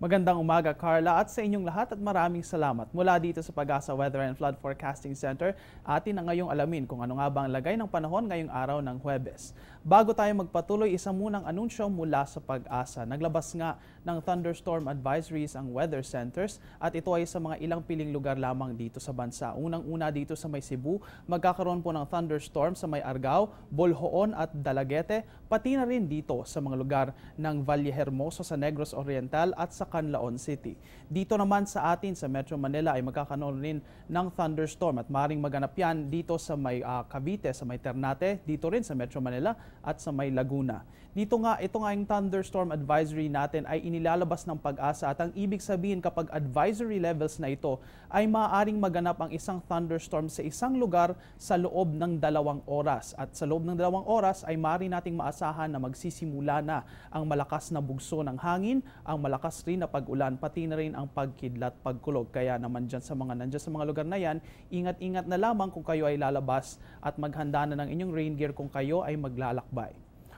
Magandang umaga, Carla, at sa inyong lahat at maraming salamat. Mula dito sa Pag-asa Weather and Flood Forecasting Center, atin na ngayong alamin kung ano nga ba ang lagay ng panahon ngayong araw ng Huwebes. Bago tayo magpatuloy, isa munang anunsyo mula sa Pag-asa. Naglabas nga ng thunderstorm advisories ang weather centers at ito ay sa mga ilang piling lugar lamang dito sa bansa. Unang-una dito sa may Cebu, magkakaroon po ng thunderstorm sa may Argao, Boljoon at Dalaguete, pati na rin dito sa mga lugar ng Vallehermoso sa Negros Oriental at sa Canlaon City. Dito naman sa atin sa Metro Manila ay magkakaroon rin ng thunderstorm at maaaring maganap yan dito sa may Cavite, sa may Ternate, dito rin sa Metro Manila at sa may Laguna. Ito nga yung thunderstorm advisory natin ay inilalabas ng Pag-asa at ang ibig sabihin kapag advisory levels na ito ay maaaring maganap ang isang thunderstorm sa isang lugar sa loob ng 2 oras. At sa loob ng 2 oras ay maaari nating maasahan na magsisimula na ang malakas na bugso ng hangin, ang malakas rin na pag-ulan, pati na rin ang pagkidlat, pagkulog. Kaya naman nandiyan sa mga lugar na yan, ingat-ingat na lamang kung kayo ay lalabas at maghanda na ng inyong rain gear kung kayo ay maglalakbay.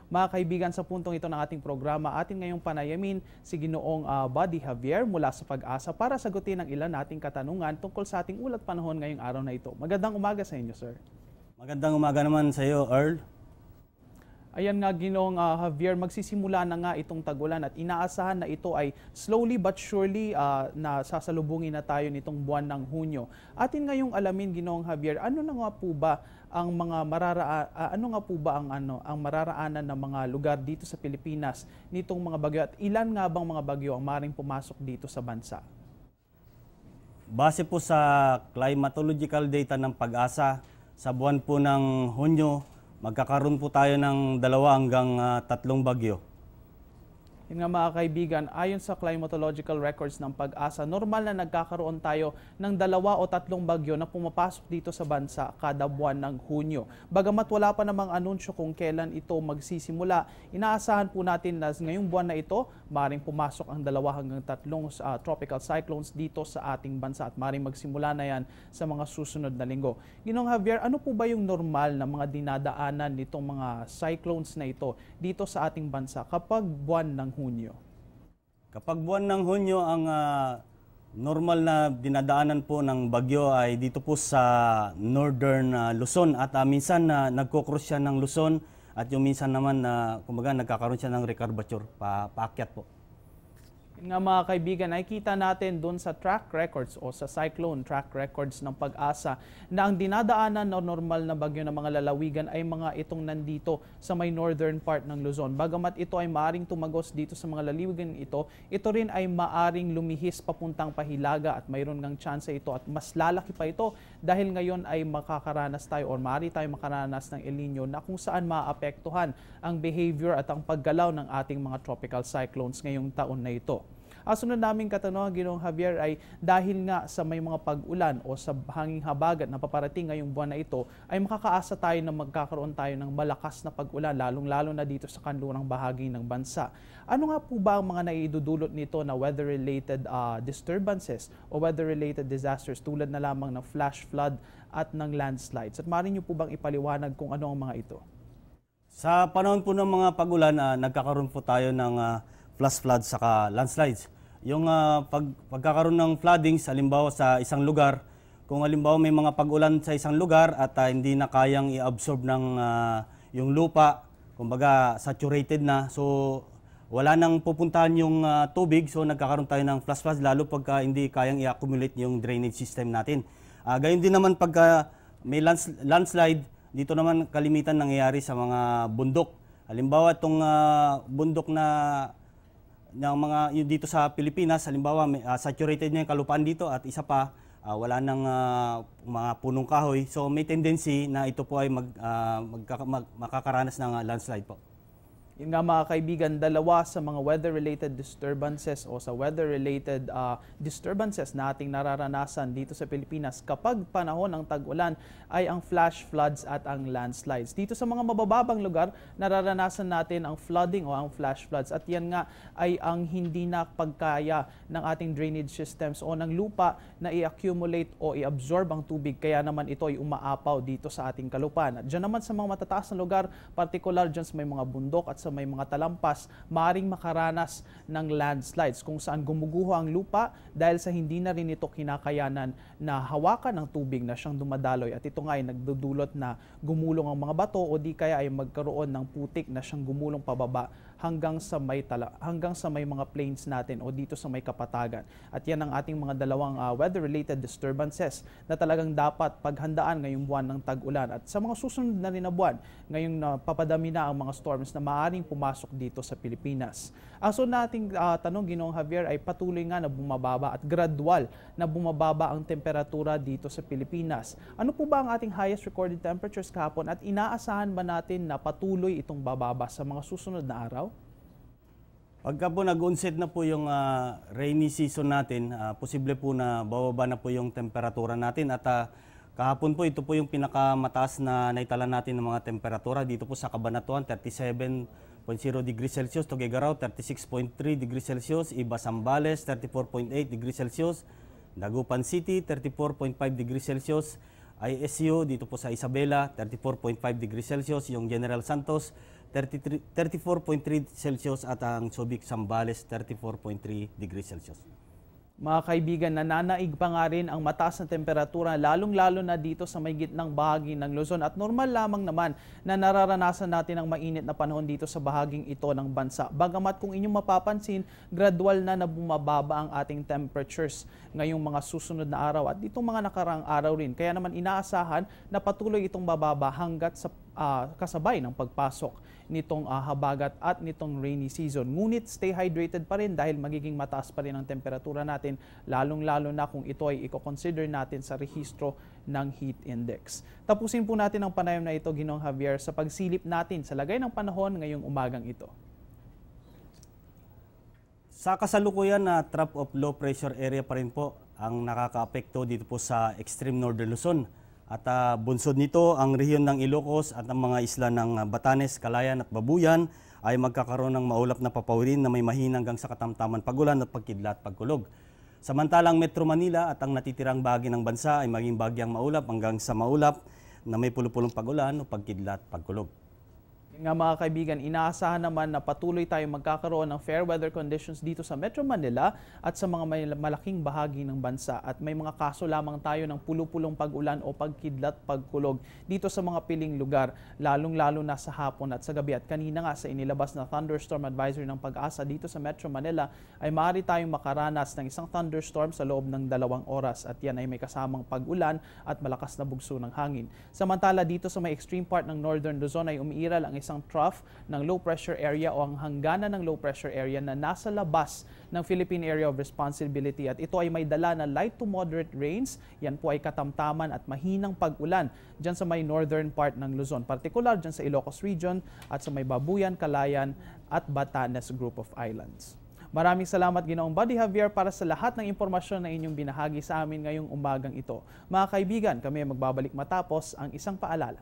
Mga kaibigan, sa puntong ito ng ating programa, atin ngayong panayamin si Ginoong Buddy Javier mula sa Pag-asa para sagutin ang ilan nating katanungan tungkol sa ating ulat panahon ngayong araw na ito. Magandang umaga sa inyo, sir. Magandang umaga naman sa iyo, Earl. Ayan nga, Ginoong Javier, magsisimula na nga itong tag-ulan at inaasahan na ito ay slowly but surely na sasalubungin na tayo nitong buwan ng Hunyo. Atin ngayong alamin, Ginoong Javier, ano na nga po ba ang mga ang mararaanan ng mga lugar dito sa Pilipinas nitong mga bagyo at ilan nga bang mga bagyo ang maaaring pumasok dito sa bansa? Base po sa climatological data ng Pag-asa, sa buwan po ng Hunyo, magkakaroon po tayo ng 2 hanggang 3 bagyo. Yun nga mga kaibigan, ayon sa climatological records ng Pag-asa, normal na nagkakaroon tayo ng 2 o 3 bagyo na pumapasok dito sa bansa kada buwan ng Hunyo. Bagamat wala pa namang anunsyo kung kailan ito magsisimula, inaasahan po natin na ngayong buwan na ito, maaaring pumasok ang 2 hanggang 3 tropical cyclones dito sa ating bansa at maaaring magsimula na yan sa mga susunod na linggo. Ginoong Javier, ano po ba yung normal na mga dinadaanan nitong mga cyclones na ito dito sa ating bansa kapag buwan ng Hunyo? Kapag buwan ng Hunyo, ang normal na dinadaanan po ng bagyo ay dito po sa northern Luzon at minsan nagko-cross siya ng Luzon at yung minsan naman kumbaga nagkakaroon siya ng recurvature paakyat po. Nga mga kaibigan, nakikita natin doon sa track records o sa cyclone track records ng Pag-asa na ang dinadaanan na normal na bagyo ng mga lalawigan ay mga itong nandito sa may northern part ng Luzon. Bagamat ito ay maaring tumagos dito sa mga lalawigan ito rin ay maaring lumihis papuntang Pahilaga at mayroon ngang chance ito at mas lalaki pa ito dahil ngayon ay makakaranas tayo o maaari tayo makaranas ng El Nino na kung saan maapektuhan ang behavior at ang paggalaw ng ating mga tropical cyclones ngayong taon na ito. Sunod naming katanungan, Ginoong Javier, ay dahil nga sa may mga pag-ulan o sa hanging habagat na paparating ngayong buwan na ito, ay makakaasa tayo na magkakaroon tayo ng malakas na pag-ulan, lalong-lalo na dito sa kanlurang bahagi ng bansa. Ano nga po ba ang mga naidudulot nito na weather-related disturbances o weather-related disasters tulad na lamang ng flash flood at ng landslides? At maaari niyo po bang ipaliwanag kung ano ang mga ito? Sa panahon po ng mga pag-ulan, nagkakaroon po tayo ng flash floods saka landslides. Yung pagkakaroon ng floodings, halimbawa sa isang lugar, kung halimbawa may mga pag-ulan sa isang lugar at hindi na kayang i-absorb ng yung lupa, kumbaga saturated na, so wala nang pupuntahan yung tubig, so nagkakaroon tayo ng flash floods, lalo pagka hindi kayang i-accumulate yung drainage system natin. Gayon din naman pagka may landslide, dito naman kalimitan nangyayari sa mga bundok. Halimbawa itong bundok na mga dito sa Pilipinas, halimbawa saturated na yung kalupaan dito at isa pa wala nang mga punong kahoy. So may tendency na ito po ay makakaranas ng landslide po. Yun nga mga kaibigan, 2 sa mga weather-related disturbances o sa weather-related disturbances na ating nararanasan dito sa Pilipinas kapag panahon ng tag-ulan ay ang flash floods at ang landslides. Dito sa mga mabababang lugar, nararanasan natin ang flooding o ang flash floods at yan nga ay ang hindi na pagkaya ng ating drainage systems o ng lupa na i-accumulate o i-absorb ang tubig, kaya naman ito ay umaapaw dito sa ating kalupaan. At dyan naman sa mga matataas na lugar, particular dyan sa may mga bundok at sa sa may mga talampas, maaaring makaranas ng landslides kung saan gumuguho ang lupa dahil sa hindi na rin ito kinakayanan na hawakan ng tubig na siyang dumadaloy, at ito nga ay nagdudulot na gumulong ang mga bato o di kaya ay magkaroon ng putik na siyang gumulong pababa hanggang sa may mga plains natin o dito sa may kapatagan. At yan ang ating mga dalawang weather-related disturbances na talagang dapat paghandaan ngayong buwan ng tag-ulan. At sa mga susunod na rin na buwan, ngayong papadami na ang mga storms na maaaring pumasok dito sa Pilipinas. Ang sunod nating tanong, Ginoong Javier, ay patuloy nga na bumababa at gradual na bumababa ang temperatura dito sa Pilipinas. Ano po ba ang ating highest recorded temperatures kahapon at inaasahan ba natin na patuloy itong bababa sa mga susunod na araw? Pagka po nag-onset na po yung rainy season natin, posible po na bababa na po yung temperatura natin at kahapon po ito po yung pinakamataas na naitala natin ng mga temperatura dito po sa Cabanatuan, 37.0 degrees Celsius, Tuguegarao 36.3 degrees Celsius, Iba Zambales 34.8 degrees Celsius, Dagupan City 34.5 degrees Celsius, ISU dito po sa Isabela 34.5 degrees Celsius, yung General Santos 34.3 Celsius at ang Subic Zambales 34.3 degrees Celsius. Mga kaibigan, nananaig pa nga rin ang mataas na temperatura, lalong-lalo na dito sa may gitnang bahagi ng Luzon. At normal lamang naman na nararanasan natin ang mainit na panahon dito sa bahaging ito ng bansa. Bagamat kung inyong mapapansin, gradual na bumababa ang ating temperatures ngayong mga susunod na araw at ditong mga nakarang araw rin. Kaya naman inaasahan na patuloy itong bababa hanggat sa kasabay ng pagpasok nitong habagat at nitong rainy season. Ngunit stay hydrated pa rin dahil magiging mataas pa rin ang temperatura natin, lalong-lalo na kung ito ay i-consider natin sa rehistro ng heat index. Tapusin po natin ang panayam na ito, Ginoong Javier, sa pagsilip natin sa lagay ng panahon ngayong umagang ito. Sa kasalukuyan na trough of low pressure area pa rin po ang nakakaapekto dito po sa extreme northern Luzon. At bunsod nito ang rehiyon ng Ilocos at ang mga isla ng Batanes, Calayan at Babuyan ay magkakaroon ng maulap na papawirin na may mahina hanggang sa katamtaman pagulan at pagkidlat pagkulog. Samantalang Metro Manila at ang natitirang bahagi ng bansa ay maging bagyang maulap hanggang sa maulap na may pulupulong pagulan o pagkidlat pagkulog. Nga mga kaibigan, inaasahan naman na patuloy tayong magkakaroon ng fair weather conditions dito sa Metro Manila at sa mga may malaking bahagi ng bansa. At may mga kaso lamang tayo ng pulupulong pag-ulan o pagkidlat pagkulog dito sa mga piling lugar, lalong-lalo na sa hapon at sa gabi. At kanina nga sa inilabas na thunderstorm advisory ng Pag-asa dito sa Metro Manila ay maaari tayong makaranas ng isang thunderstorm sa loob ng 2 oras. At yan ay may kasamang pag-ulan at malakas na bugso ng hangin. Samantala dito sa may extreme part ng Northern Luzon ay umiiral ang isang trough ng low pressure area o ang hangganan ng low pressure area na nasa labas ng Philippine Area of Responsibility, at ito ay may dala na light to moderate rains. Yan po ay katamtaman at mahinang pag-ulan dyan sa may northern part ng Luzon, particular dyan sa Ilocos Region at sa may Babuyan, Calayan at Batanes Group of Islands. Maraming salamat, Ginoong Buddy Javier, para sa lahat ng impormasyon na inyong binahagi sa amin ngayong umagang ito. Mga kaibigan, kami ay magbabalik matapos ang isang paalala.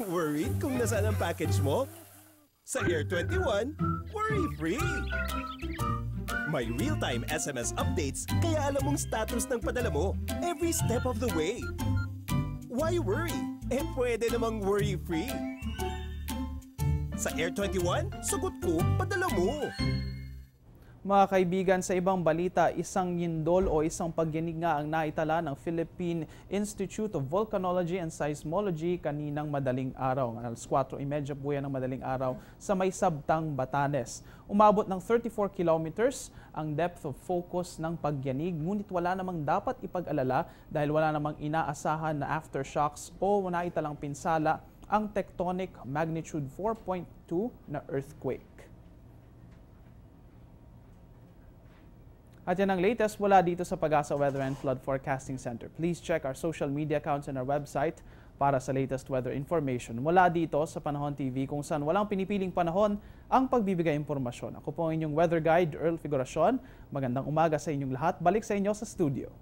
Worried kung nasaan ang package mo? Sa Air 21, worry-free! May real-time SMS updates kaya alam mong status ng padala mo every step of the way. Why worry? Pwede namang worry-free. Sa Air 21, sagot ko, padala mo! Mga kaibigan, sa ibang balita, isang yindol o isang pagyanig nga ang naitala ng Philippine Institute of Volcanology and Seismology kaninang madaling araw. Alas 4:30 po yan ng madaling araw sa may Sabtang, Batanes. Umabot ng 34 kilometers ang depth of focus ng pagyanig, ngunit wala namang dapat ipag-alala dahil wala namang inaasahan na aftershocks o naitalang pinsala ang tectonic magnitude 4.2 na earthquake. At yan ang latest mula dito sa Pag-asa Weather and Flood Forecasting Center. Please check our social media accounts and our website para sa latest weather information. Mula dito sa Panahon TV, kung saan walang pinipiling panahon ang pagbibigay impormasyon. Ako po ang inyong weather guide, Earl Figuracion. Magandang umaga sa inyong lahat. Balik sa inyo sa studio.